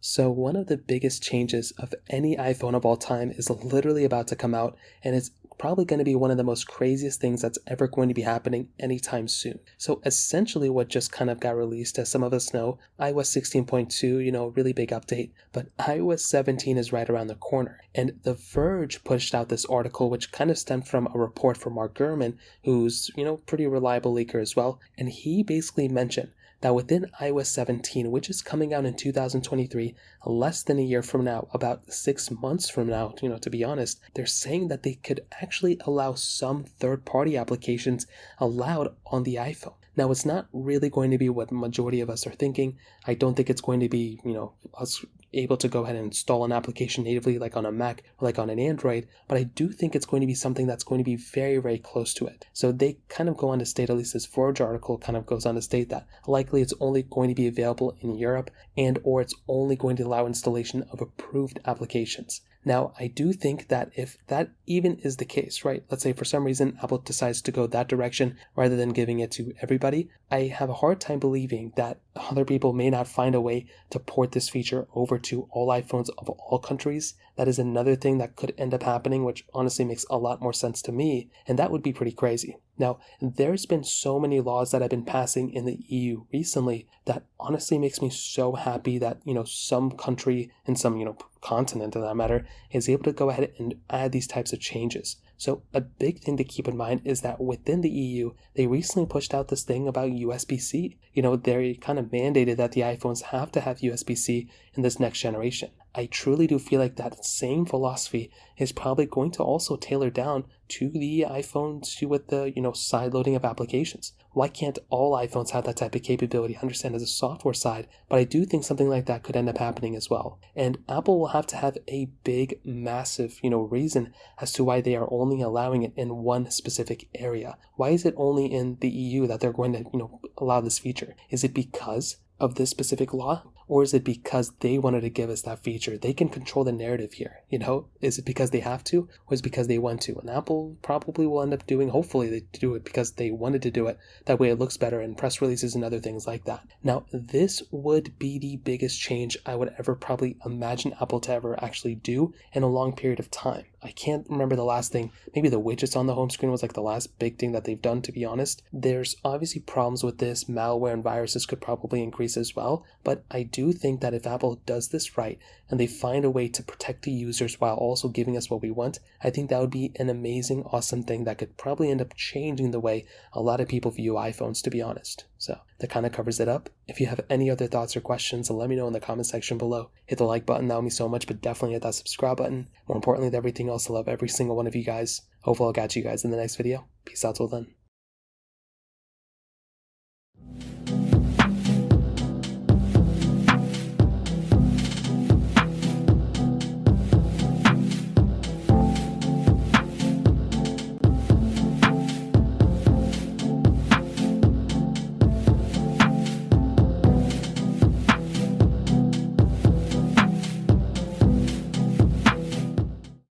So one of the biggest changes of any iPhone of all time is literally about to come out, and it's probably going to be one of the most craziest things that's ever going to be happening anytime soon. So essentially what just kind of got released, as some of us know, iOS 16.2, really big update, but iOS 17 is right around the corner. And The Verge pushed out this article which kind of stemmed from a report from Mark Gurman, who's, pretty reliable leaker as well, and he basically mentioned that within iOS 17, which is coming out in 2023, less than a year from now, about 6 months from now, to be honest, they're saying that they could actually allow some third-party applications allowed on the iPhone. Now, it's not really going to be what the majority of us are thinking. I don't think it's going to be, us able to go ahead and install an application natively like on a Mac or like on an Android, but I do think it's going to be something that's going to be very, very close to it. So they kind of go on to state, at least this Verge article kind of goes on to state that likely it's only going to be available in Europe and or it's only going to allow installation of approved applications. Now, I do think that if that even is the case, right, let's say for some reason Apple decides to go that direction rather than giving it to everybody, I have a hard time believing that other people may not find a way to port this feature over to all iPhones of all countries. That is another thing that could end up happening, which honestly makes a lot more sense to me, and that would be pretty crazy. Now, there's been so many laws that have been passing in the EU recently that honestly makes me so happy that, some country in some, continent in that matter is able to go ahead and add these types of changes. So a big thing to keep in mind is that within the EU, they recently pushed out this thing about USB-C. They kind of mandated that the iPhones have to have USB-C in this next generation. I truly do feel like that same philosophy is probably going to also tailor down to the iPhones with the, side loading of applications. Why can't all iPhones have that type of capability? I understand as a software side, but I do think something like that could end up happening as well. And Apple will have to have a big, massive, reason as to why they are only allowing it in one specific area. Why is it only in the EU that they're going to, allow this feature? Is it because of this specific law? Or is it because they wanted to give us that feature? They can control the narrative here, Is it because they have to, or is it because they want to? And Apple probably will end up doing, hopefully they do it because they wanted to do it. That way it looks better in press releases and other things like that. Now, this would be the biggest change I would ever probably imagine Apple to ever actually do in a long period of time. I can't remember the last thing. Maybe the widgets on the home screen was like the last big thing that they've done, to be honest. There's obviously problems with this. Malware and viruses could probably increase as well. But I do think that if Apple does this right and they find a way to protect the users while also giving us what we want, I think that would be an amazing, awesome thing that could probably end up changing the way a lot of people view iPhones, to be honest. So that kind of covers it up. If you have any other thoughts or questions, let me know in the comment section below. Hit the like button, that would mean so much, but definitely hit that subscribe button. More importantly than everything else, I love every single one of you guys. Hopefully I'll catch you guys in the next video. Peace out till then.